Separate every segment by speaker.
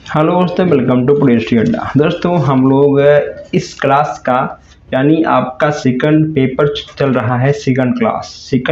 Speaker 1: Hello दोस्तों, welcome to politics अड्डा। दोस्तों हम लोग इस क्लास का यानी आपका सेकंड पेपर चल रहा है। सेकंड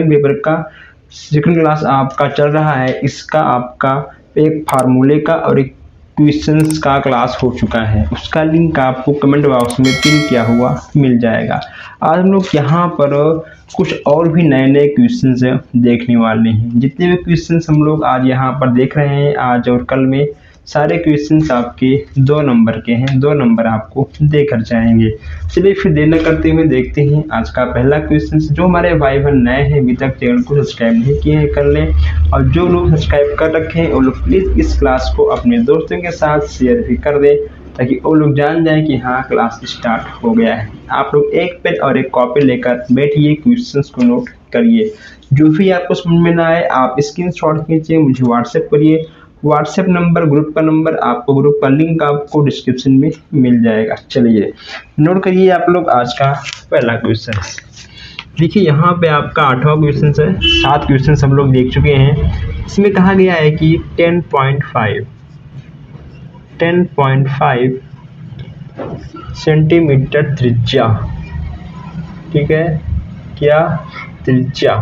Speaker 1: पेपर का सेकंड क्लास आपका चल रहा है। इसका आपका एक फार्मूले का और एक क्वेश्चंस का क्लास हो चुका है। उसका लिंक आपको कमेंट बॉक्स में पिन किया हुआ मिल जाएगा। आज हम लोग यहाँ पर कुछ और भी नए नए क्वेश्चंस देखने वाले हैं। जितने भी क्वेश्चंस हम लोग आज यहाँ पर देख रहे हैं, आज और कल में सारे क्वेश्चंस आपके 2 नंबर के हैं। 2 नंबर आपको देकर जाएंगे। चलिए फिर देर न करते हुए देखते हैं आज का पहला क्वेश्चन। जो हमारे भाई बहन नए हैं, अभी तक चैनल को सब्सक्राइब नहीं किए हैं, कर लें। और जो लोग सब्सक्राइब कर रखे हैं वो लोग प्लीज़ इस क्लास को अपने दोस्तों के साथ शेयर भी कर दें, ताकि वो लोग जान जाएं कि हाँ क्लास स्टार्ट हो गया है। आप लोग एक पेन और एक कॉपी लेकर बैठिए, क्वेश्चंस को नोट करिए। जो भी आपको समझ में ना आए आप स्क्रीनशॉट खींचिए, मुझे व्हाट्सएप करिए। व्हाट्सएप नंबर, ग्रुप का नंबर, आपको ग्रुप का लिंक आपको डिस्क्रिप्शन में मिल जाएगा। चलिए नोट करिए आप लोग आज का पहला क्वेश्चन। देखिए यहाँ पे आपका 8वां क्वेश्चन है। 7 क्वेश्चन हम लोग देख चुके हैं। इसमें कहा गया है कि 10.5 सेंटीमीटर त्रिज्या, ठीक है, क्या त्रिज्या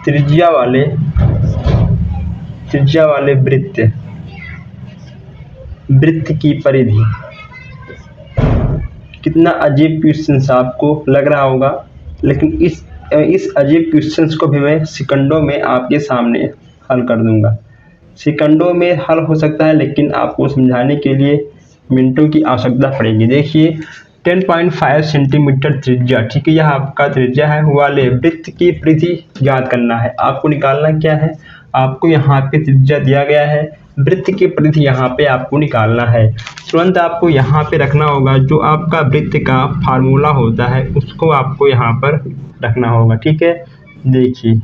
Speaker 1: त्रिज्या वाले वृत्त की परिधि। कितना अजीब क्वेश्चन आपको लग रहा होगा, लेकिन इस अजीब क्वेश्चन को भी मैं सेकंडों में आपके सामने हल कर दूंगा। सेकंडों में हल हो सकता है, लेकिन आपको समझाने के लिए मिनटों की आवश्यकता पड़ेगी। देखिए 10.5 सेंटीमीटर त्रिज्या, ठीक है, यह आपका त्रिज्या है, वाले वृत्त की परिधि ज्ञात करना है। आपको निकालना क्या है, आपको यहाँ पे त्रिज्या दिया गया है, वृत्त की परिधि यहाँ पे आपको निकालना है। तुरंत आपको यहाँ पे रखना होगा जो आपका वृत्त का फार्मूला होता है, उसको आपको यहाँ पर रखना होगा, ठीक है। देखिए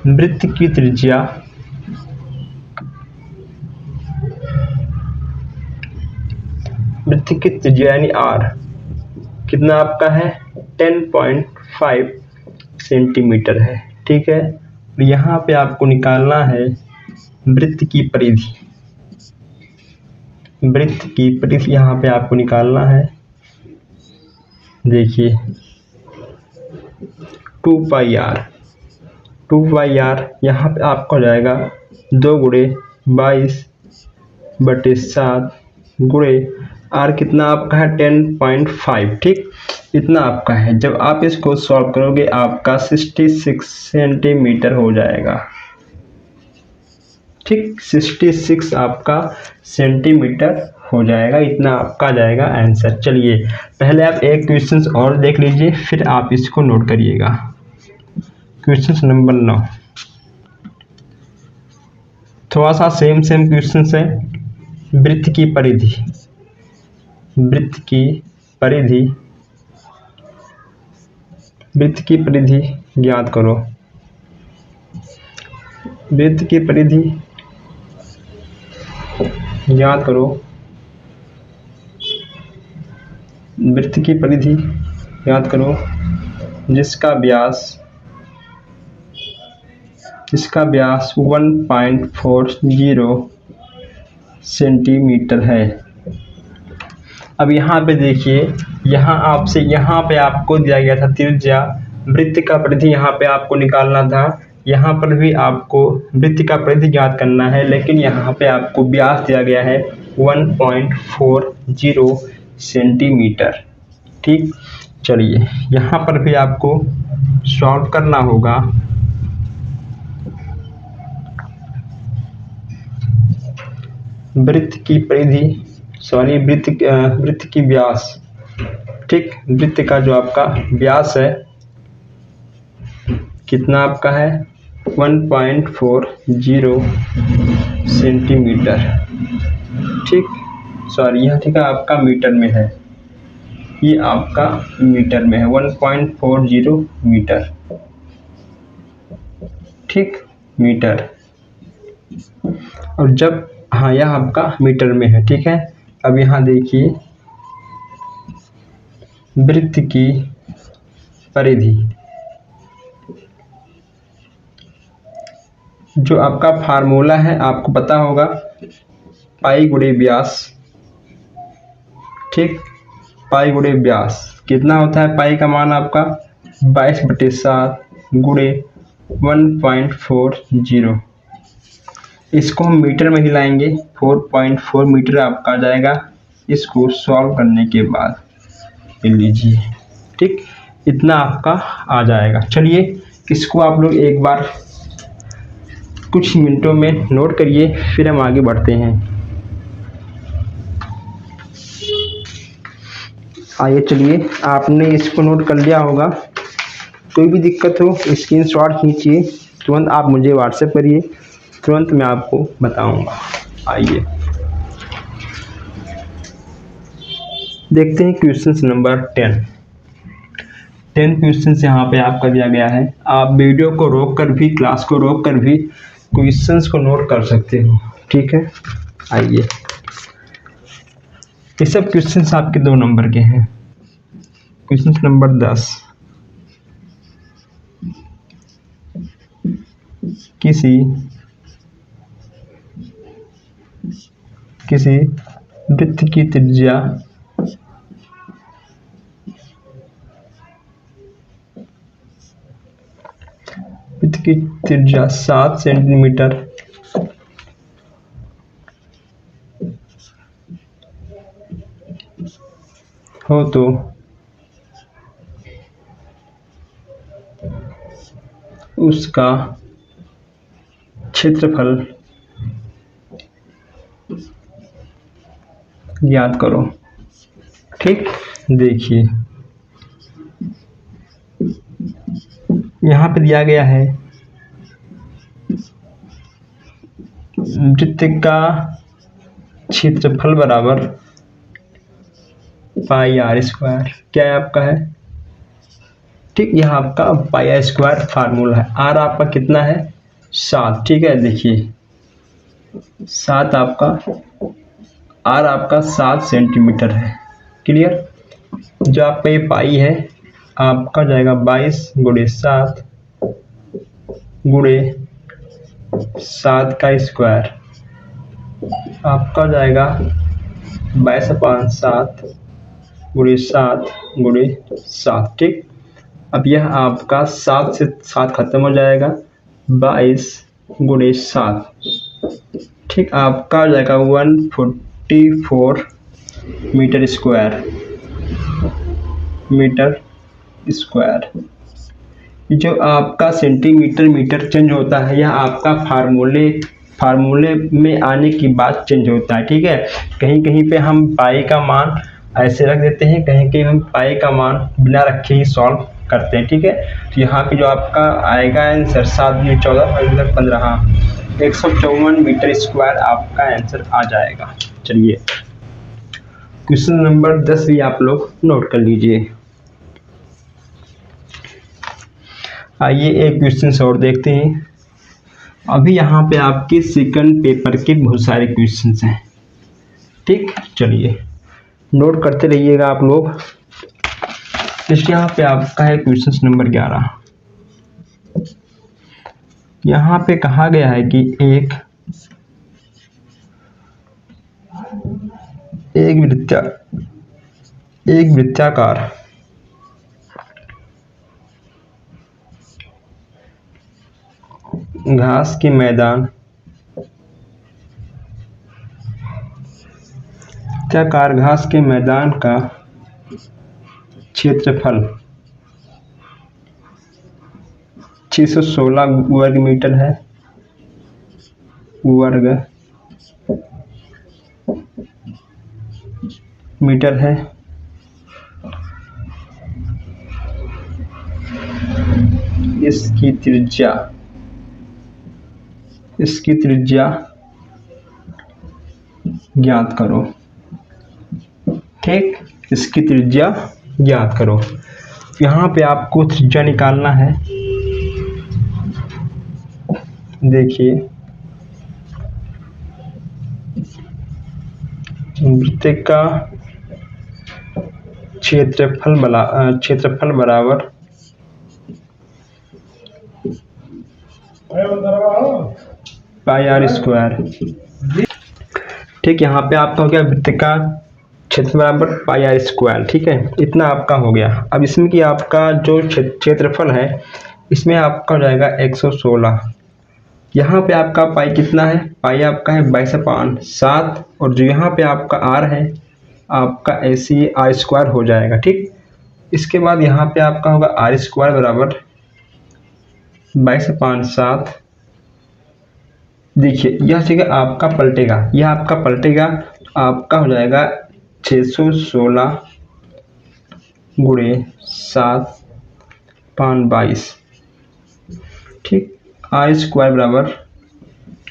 Speaker 1: वृत्त की त्रिज्या यानी r कितना आपका है, 10.5 सेंटीमीटर है, ठीक है। यहाँ पे आपको निकालना है वृत्त की परिधि। यहाँ पे आपको निकालना है। देखिए 2 पाई आर यहाँ पे आपको हो जाएगा 2 गुणे 22/7 गुणे आर कितना आपका है 10.5, ठीक, इतना आपका है। जब आप इसको सॉल्व करोगे आपका 66 सेंटीमीटर हो जाएगा, ठीक, 66 आपका सेंटीमीटर हो जाएगा। इतना आपका जाएगा आंसर। चलिए पहले आप एक क्वेश्चन और देख लीजिए, फिर आप इसको नोट करिएगा। क्वेश्चन नंबर 9, थोड़ा सा सेम क्वेश्चन है। वृत्त की परिधि ज्ञात करो। वृत्त की परिधि ज्ञात करो जिसका व्यास 1.40 सेंटीमीटर है। अब यहाँ पे देखिए, यहाँ पे आपको दिया गया था त्रिज्या, वृत्त का परिधि यहाँ पे आपको निकालना था। यहाँ पर भी आपको वृत्त का परिधि ज्ञात करना है, लेकिन यहाँ पे आपको व्यास दिया गया है 1.40 सेंटीमीटर, ठीक। चलिए यहाँ पर भी आपको सॉल्व करना होगा। वृत्त की व्यास, ठीक, वृत्त का जो आपका व्यास है कितना आपका है 1.40 सेंटीमीटर, ठीक, सॉरी यहाँ ठीक है आपका मीटर में है, ये आपका मीटर में है 1.40 मीटर, ठीक, मीटर। और जब हाँ यह आपका मीटर में है, ठीक है। अब यहाँ देखिए वृत्त की परिधि, जो आपका फार्मूला है आपको पता होगा, पाई गुणे व्यास। ठीक, पाई गुणे व्यास कितना होता है? पाई का मान आपका 22/7 गुणे 1.40। इसको हम मीटर में हिलाएंगे, 4.4 मीटर आपका आ जाएगा इसको सॉल्व करने के बाद। ले लीजिए, ठीक, इतना आपका आ जाएगा। चलिए इसको आप लोग एक बार कुछ मिनटों में नोट करिए, फिर हम आगे बढ़ते हैं। आइए चलिए, आपने इसको नोट कर लिया होगा। कोई भी दिक्कत हो स्क्रीनशॉट खींचिए, तुरंत आप मुझे व्हाट्सएप करिए, तुरंत मैं आपको बताऊंगा। आइए देखते हैं क्वेश्चन नंबर 10 क्वेश्चन यहाँ पे आपका दिया गया है। आप वीडियो को रोक कर भी, क्लास को रोक कर भी क्वेश्चंस को नोट कर सकते हो। ठीक है, आइए, ये सब क्वेश्चंस आपके 2 नंबर के हैं। क्वेश्चन नंबर 10, किसी वृत्त की त्रिज्या वृत्त की त्रिज्या 7 सेंटीमीटर हो तो उसका क्षेत्रफल ज्ञात करो। ठीक, देखिए यहाँ पे दिया गया है वृत्त का क्षेत्रफल बराबर पाई r स्क्वायर। क्या है आपका है? ठीक, यह आपका पाई r स्क्वायर फार्मूला है। r आपका कितना है? 7। ठीक है, देखिए 7 आपका, r आपका 7 सेंटीमीटर है। क्लियर? जो आपका ये पाई है आपका जाएगा 22 गुणे 7 गुणे 7 का स्क्वायर, आपका जाएगा 22/7 गुणे 7 गुणे 7। ठीक, अब यह आपका 7 से 7 खत्म हो जाएगा, 22 गुणे 7। ठीक, आपका हो जाएगा 144 मीटर स्क्वायर। जो आपका सेंटीमीटर मीटर चेंज होता है, यह आपका फार्मूले में आने की बात चेंज होता है। ठीक है, कहीं कहीं पे हम पाई का मान ऐसे रख देते हैं, कहीं कहीं हम पाई का मान बिना रखे ही सॉल्व करते हैं। ठीक है, तो यहाँ पे जो आपका आएगा आंसर 7 × 14 = 15, 154 मीटर स्क्वायर आपका आंसर आ जाएगा। चलिए क्वेश्चन नंबर 10 भी आप लोग नोट कर लीजिए। आइए एक क्वेश्चन और देखते हैं। अभी यहाँ पे आपके सेकंड पेपर के बहुत सारे क्वेश्चंस हैं। ठीक, चलिए नोट करते रहिएगा आप लोग। इसके यहाँ पे आपका है क्वेश्चन नंबर 11। यहाँ पे कहा गया है कि एक वृत्ताकार घास के मैदान का क्षेत्रफल 616 वर्ग मीटर है। इसकी त्रिज्या ज्ञात करो। ठीक, इसकी त्रिज्या ज्ञात करो। यहाँ पे आपको त्रिज्या निकालना है। देखिए वृत्त का क्षेत्रफल बराबर पाई आर स्क्वायर। ठीक, यहाँ पे आपका हो गया वृत्त का क्षेत्र बराबर पाई आर स्क्वायर। ठीक है, इतना आपका हो गया। अब इसमें कि आपका जो क्षेत्रफल है इसमें आपका हो जाएगा 116। यहाँ पे आपका पाई कितना है, पाई आपका है 22/7 और जो यहाँ पे आपका आर है आपका ऐसे आर स्क्वायर हो जाएगा। ठीक, इसके बाद यहाँ पे आपका होगा आर स्क्वायर बराबर 22/7। देखिए यह जगह आपका पलटेगा, यह आपका पलटेगा, आपका हो जाएगा 616 × 7/22। ठीक, आर स्क्वायर बराबर,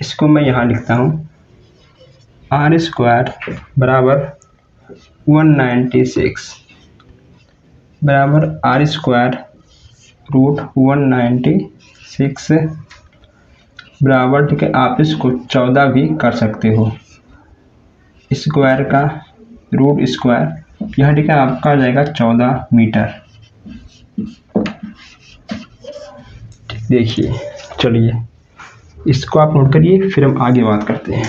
Speaker 1: इसको मैं यहाँ लिखता हूँ, आर स्क्वायर बराबर 196 बराबर आर स्क्वायर √196 बराबर, ठीक है, आप इसको 14 भी कर सकते हो, स्क्वायर का रूट स्क्वायर, यह ठीक है आपका आ जाएगा 14 मीटर। देखिए, चलिए इसको आप नोट करिए, फिर हम आगे बात करते हैं।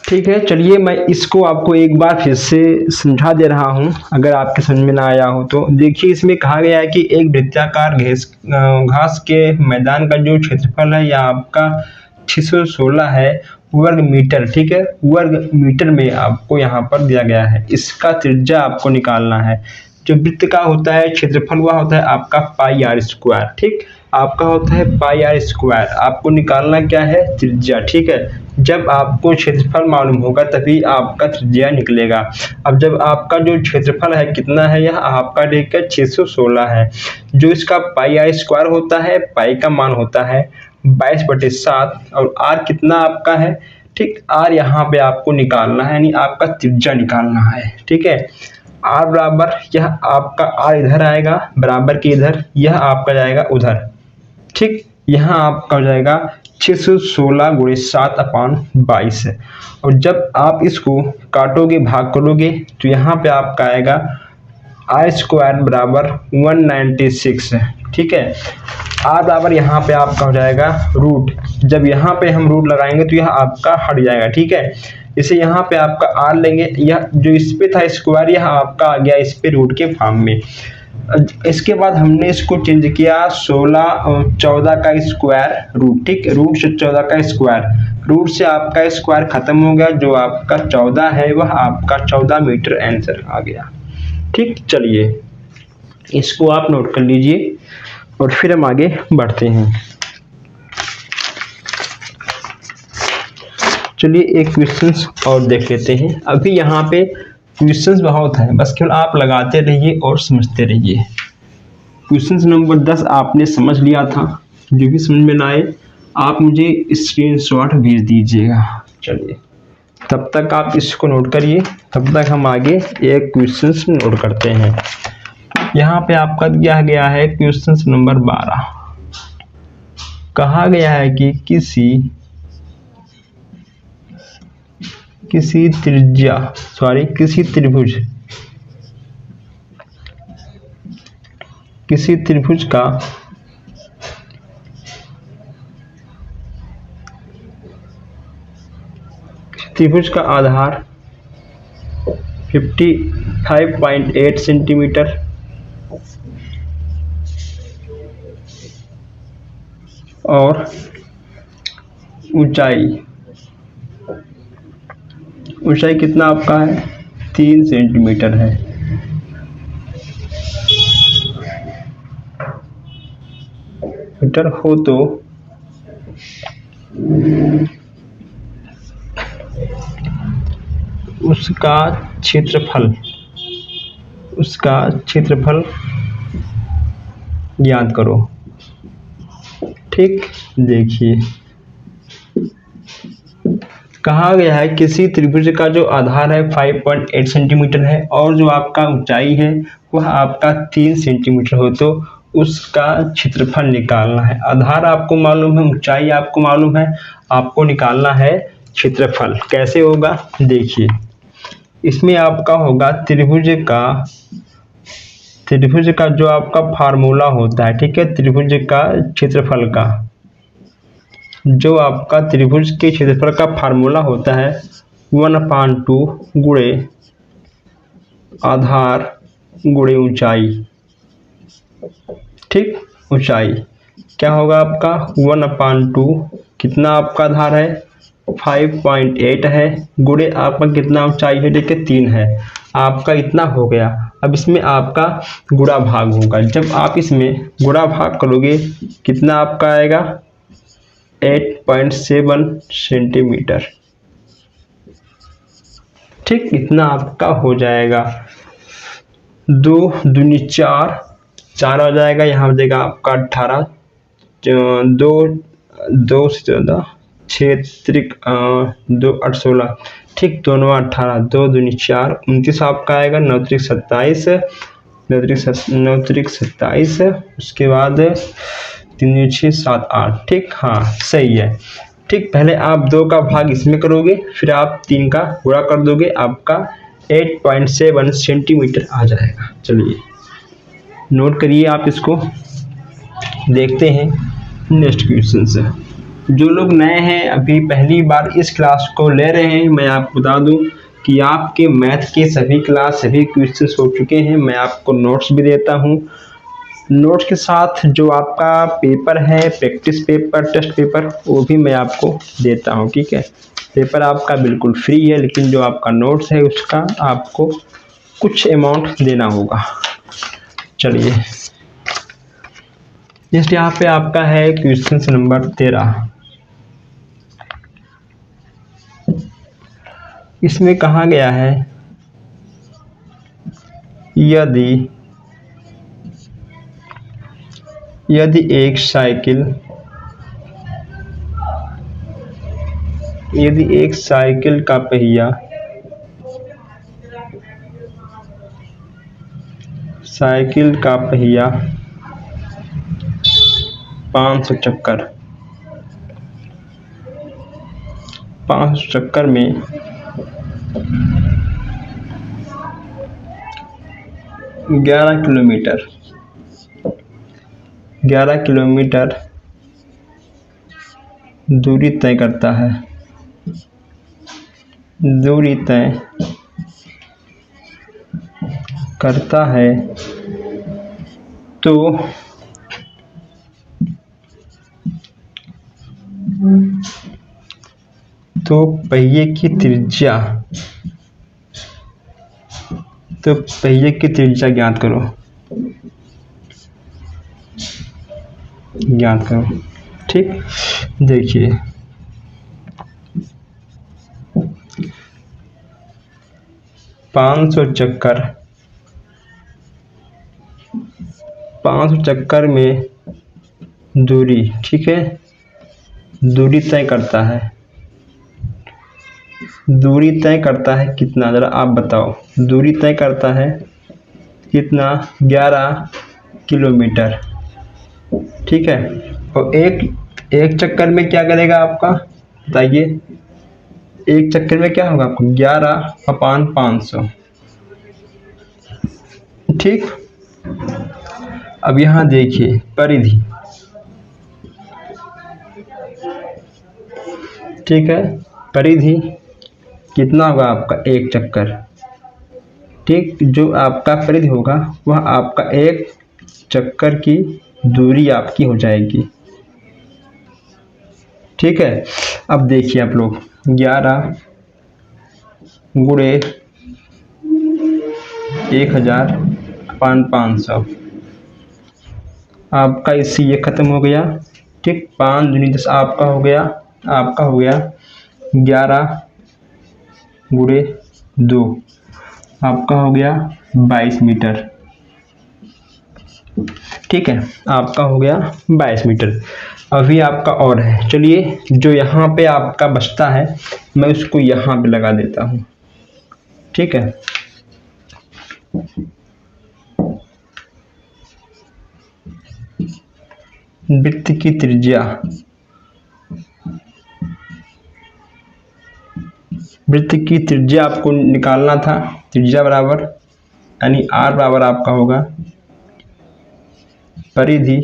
Speaker 1: ठीक है, चलिए मैं इसको आपको एक बार फिर से समझा दे रहा हूँ, अगर आपके समझ में ना आया हो तो। देखिए, इसमें कहा गया है कि एक वृत्ताकार घास के मैदान का जो क्षेत्रफल है यह आपका 616 है वर्ग मीटर। ठीक है, वर्ग मीटर में आपको यहाँ पर दिया गया है। इसका त्रिज्या आपको निकालना है। जो वृत्त का होता है क्षेत्रफल वह होता है आपका पाई आर स्क्वायर। ठीक, आपका होता है पाई आर स्क्वायर, आपको निकालना क्या है, त्रिज्या। ठीक है, जब आपको क्षेत्रफल मालूम होगा तभी आपका त्रिज्या निकलेगा। अब जब आपका जो क्षेत्रफल है कितना है, यह आपका देखकर 616 है। जो इसका पाई आर स्क्वायर होता है, पाई का मान होता है 22/7 और आर कितना आपका है, ठीक, आर यहाँ पे आपको निकालना है, यानी आपका त्रिज्या निकालना है। ठीक है, आर बराबर, यह आपका आर इधर आएगा बराबर के इधर, यह आपका जाएगा उधर। ठीक, यहाँ आपका हो जाएगा 616 × 7/22 और जब आप इसको काटोगे, भाग करोगे तो यहाँ पे आपका आएगा आर स्क्वायर बराबर 196। ठीक है, आर बराबर यहाँ पे आपका हो जाएगा रूट, जब यहाँ पे हम रूट लगाएंगे तो यह आपका हट जाएगा। ठीक है, इसे यहाँ पे आपका आर लेंगे, यह जो इस पे था स्क्वायर यह आपका आ गया इस पे रूट के फॉर्म में। इसके बाद हमने इसको चेंज किया 16 और 14 का स्क्वायर रूट। ठीक, रूट से 14 का स्क्वायर, रूट से आपका स्क्वायर खत्म हो गया, जो आपका 14 है वह आपका 14 मीटर आंसर आ गया। ठीक, चलिए इसको आप नोट कर लीजिए और फिर हम आगे बढ़ते हैं। चलिए एक क्वेश्चंस और देख लेते हैं। अभी यहाँ पे क्वेश्चंस बहुत हैं, बस केवल आप लगाते रहिए और समझते रहिए। क्वेश्चन नंबर 10 आपने समझ लिया था, जो भी समझ में ना आए आप मुझे स्क्रीनशॉट भेज दीजिएगा। चलिए तब तक आप इसको नोट करिए, तब तक हम आगे एक क्वेश्चन नोट करते हैं। यहाँ पे आपका दिया गया है क्वेश्चन नंबर 12। कहा गया है कि किसी त्रिभुज का आधार 55.8 सेंटीमीटर और ऊंचाई कितना आपका है, 3 सेंटीमीटर है। मीटर हो तो उसका क्षेत्रफल ज्ञात करो। ठीक, देखिए कहा गया है किसी त्रिभुज का जो आधार है 5.8 सेंटीमीटर है और जो आपका ऊंचाई है वह आपका 3 सेंटीमीटर हो तो उसका क्षेत्रफल निकालना है। आधार आपको मालूम है, ऊंचाई आपको मालूम है, आपको निकालना है क्षेत्रफल। कैसे होगा, देखिए इसमें आपका होगा त्रिभुज का जो आपका फार्मूला होता है। ठीक है, त्रिभुज का क्षेत्रफल का जो आपका त्रिभुज के क्षेत्रफल का फार्मूला होता है 1/2 गुणे आधार गुणे ऊंचाई। ठीक, ऊंचाई क्या होगा आपका 1/2, कितना आपका आधार है 5.8 है, गुणे आपका कितना ऊंचाई है देखिए 3 है, आपका इतना हो गया। अब इसमें आपका गुणा भाग होगा, जब आप इसमें गुणा भाग करोगे कितना आपका आएगा 8.7 सेंटीमीटर। ठीक, इतना आपका हो जाएगा। 2 दूनी 4, 4 हो जाएगा, यहाँ हो जाएगा आपका 18, 2 से 14, 6 त्रिक 2 8 16। ठीक, 2 9 18, 2 दूनी 4, 29 आपका आएगा, 9 त्रिक 27, 9 त्रिक 27, उसके बाद 3 6 7 8। ठीक, हाँ सही है। ठीक, पहले आप 2 का भाग इसमें करोगे, फिर आप 3 का गुणा कर दोगे, आपका 8.7 सेंटीमीटर आ जाएगा। चलिए नोट करिए आप इसको, देखते हैं नेक्स्ट क्वेश्चन से। जो लोग नए हैं अभी पहली बार इस क्लास को ले रहे हैं, मैं आपको बता दूं कि आपके मैथ के सभी क्लास सभी क्वेश्चंस हो चुके हैं। मैं आपको नोट्स भी देता हूं, नोट्स के साथ जो आपका पेपर है प्रैक्टिस पेपर टेस्ट पेपर वो भी मैं आपको देता हूं। ठीक है, पेपर आपका बिल्कुल फ्री है, लेकिन जो आपका नोट्स है उसका आपको कुछ अमाउंट देना होगा। चलिए नेक्स्ट यहाँ पे आपका है क्वेश्चन नंबर 13। इसमें कहा गया है यदि एक साइकिल का पहिया 500 चक्कर में 11 किलोमीटर दूरी तय करता है तो पहिए की त्रिज्या ज्ञात करो। ठीक, देखिए 500 चक्कर में दूरी, ठीक है, दूरी तय करता है कितना, जरा आप बताओ। दूरी तय करता है कितना 11 किलोमीटर। ठीक है, और एक चक्कर में क्या करेगा आपका बताइए, एक चक्कर में क्या होगा आपको 11/500। ठीक, अब यहाँ देखिए परिधि, ठीक है, परिधि कितना होगा आपका एक चक्कर। ठीक, जो आपका परिधि होगा वह आपका एक चक्कर की दूरी आपकी हो जाएगी। ठीक है, अब देखिए आप लोग 11 गुणे 1000/500 आपका इससे ये खत्म हो गया। ठीक, 5 दूनी 10 आपका हो गया 11 गुणे 2 आपका हो गया 22 मीटर। ठीक है, आपका हो गया 22 मीटर। अभी आपका और है, चलिए जो यहाँ पे आपका बचता है मैं उसको यहाँ पे लगा देता हूँ। ठीक है, वृत्त की त्रिज्या आपको निकालना था। त्रिज्या बराबर यानी r बराबर आपका होगा परिधि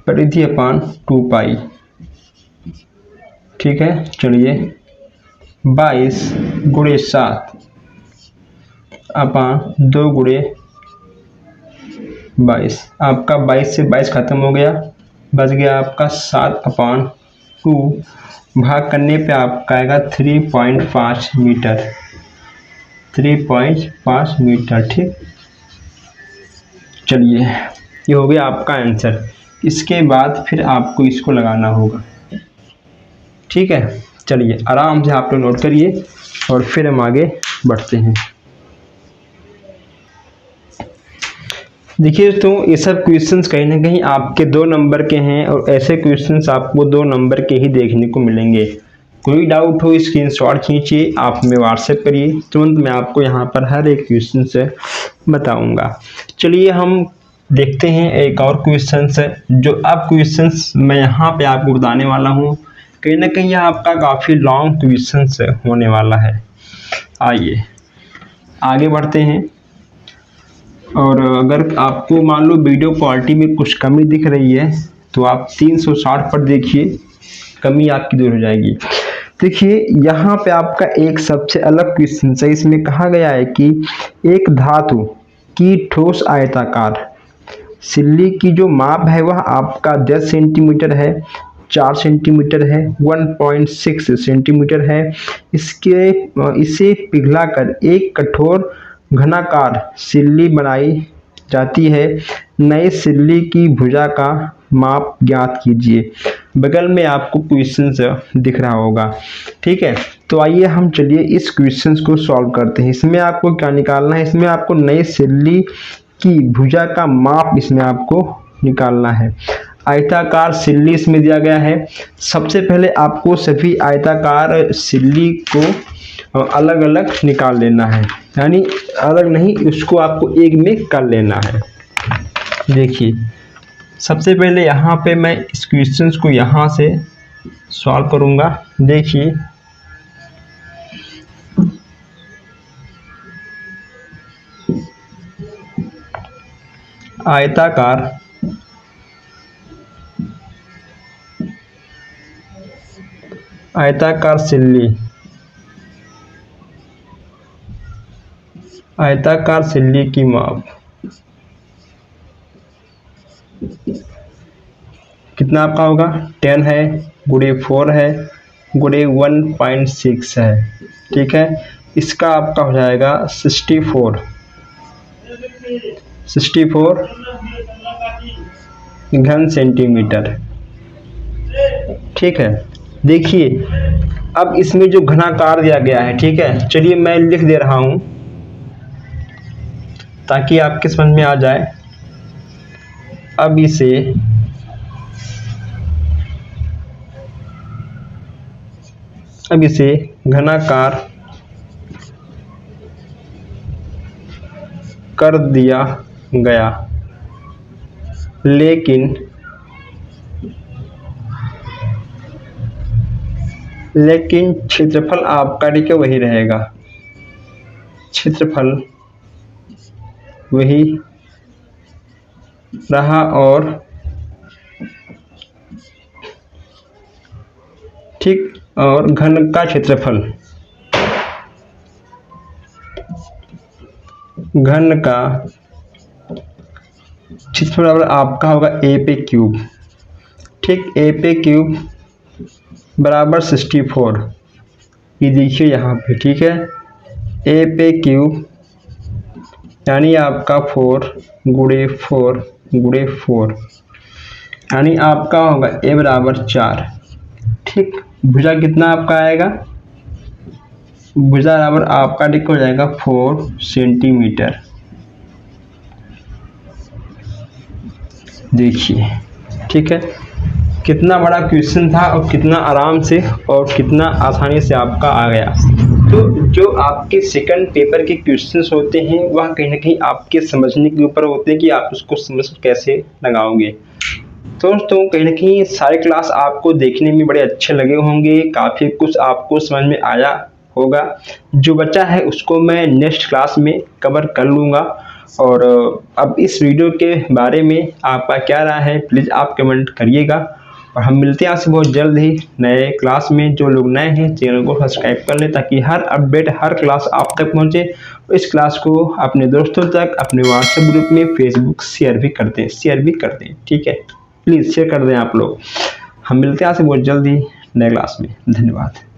Speaker 1: परिधि अपान 2 पाई। ठीक है, चलिए 22 गुणे 7 अपान 2 गुणे 22। आपका 22 से 22 खत्म हो गया, बच गया आपका 7 अपान 2। भाग करने पे आपका आएगा 3.5 मीटर, 3.5 मीटर। ठीक, चलिए ये हो गया आपका आंसर। इसके बाद फिर आपको इसको लगाना होगा। ठीक है, चलिए आराम से आप लोग नोट करिए और फिर हम आगे बढ़ते हैं। देखिए दोस्तों, ये सब क्वेश्चंस कहीं ना कहीं आपके 2 नंबर के हैं और ऐसे क्वेश्चंस आपको 2 नंबर के ही देखने को मिलेंगे। कोई डाउट हो स्क्रीनशॉट खींचिए, आप हमें व्हाट्सएप करिए, तुरंत मैं आपको यहाँ पर हर एक क्वेश्चन से बताऊँगा। चलिए हम देखते हैं एक और क्वेश्चन है, जो अब क्वेश्चंस मैं यहाँ पे आपको बताने वाला हूँ कहीं ना कहीं आपका काफ़ी लॉन्ग क्वेश्चन होने वाला है। आइए आगे बढ़ते हैं। और अगर आपको मान लो वीडियो क्वालिटी में कुछ कमी दिख रही है तो आप 360 पर देखिए, कमी आपकी दूर हो जाएगी। देखिए यहाँ पे आपका एक सबसे अलग क्वेश्चन है। इसमें कहा गया है कि एक धातु की ठोस आयताकार सिल्ली की जो माप है वह आपका 10 सेंटीमीटर है, 4 सेंटीमीटर है, 1.6 सेंटीमीटर है। इसे पिघलाकर एक कठोर घनाकार सिल्ली बनाई जाती है। नए सिल्ली की भुजा का माप ज्ञात कीजिए। बगल में आपको क्वेश्चन दिख रहा होगा। ठीक है, तो आइए हम चलिए इस क्वेश्चन को सॉल्व करते हैं। इसमें आपको क्या निकालना है, इसमें आपको नए सिल्ली की भुजा का माप इसमें आपको निकालना है। आयताकार सिल्ली इसमें दिया गया है। सबसे पहले आपको सभी आयताकार सिल्ली को अलग अलग निकाल लेना है, यानी अलग नहीं, उसको आपको एक में कर लेना है। देखिए सबसे पहले यहाँ पे मैं इस क्वेश्चन को यहाँ से सॉल्व करूँगा। देखिए आयताकार सिल्ली, आयताकार सिल्ली की माप कितना आपका होगा, 10 है, गुणे 4 है, गुणे 1.6 है। ठीक है, इसका आपका हो जाएगा 64 घन सेंटीमीटर। ठीक है, देखिए अब इसमें जो घनाकार दिया गया है, ठीक है, चलिए मैं लिख दे रहा हूं ताकि आपके समझ में आ जाए। अब इसे घनाकार कर दिया गया, लेकिन क्षेत्रफल आपका ठीक है वही रहेगा, क्षेत्रफल वही रहा। और ठीक, और घन का क्षेत्रफल, घन का क्षेत्रफल बराबर आपका होगा a पे क्यूब। ठीक, a पे क्यूब बराबर 64। ये देखिए यहाँ पे, ठीक है, a पे क्यूब यानी आपका 4 गुणे 4 गुणे 4 यानी आपका होगा a बराबर 4। ठीक, भुजा कितना आपका आएगा, भुजा बराबर आपका ठीक हो जाएगा 4 सेंटीमीटर। देखिए ठीक है, कितना बड़ा क्वेश्चन था और कितना आराम से और कितना आसानी से आपका आ गया। तो जो आपके सेकंड पेपर के क्वेश्चंस होते हैं वह कहीं ना कहीं आपके समझने के ऊपर होते हैं कि आप उसको समझ कैसे लगाओगे। तो दोस्तों कहीं ना कहीं सारे क्लास आपको देखने में बड़े अच्छे लगे होंगे, काफ़ी कुछ आपको समझ में आया होगा। जो बच्चा है उसको मैं नेक्स्ट क्लास में कवर कर लूँगा और अब इस वीडियो के बारे में आपका क्या राय है, प्लीज़ आप कमेंट करिएगा। और हम मिलते हैं आपसे बहुत जल्द ही नए क्लास में। जो लोग नए हैं चैनल को सब्सक्राइब कर लें ताकि हर अपडेट, हर क्लास आप तक पहुंचे। इस क्लास को अपने दोस्तों तक, अपने व्हाट्सएप ग्रुप में, फेसबुक शेयर भी कर दें, ठीक है। प्लीज़ शेयर कर दें आप लोग। हम मिलते हैं आपसे बहुत जल्द ही नए क्लास में। धन्यवाद।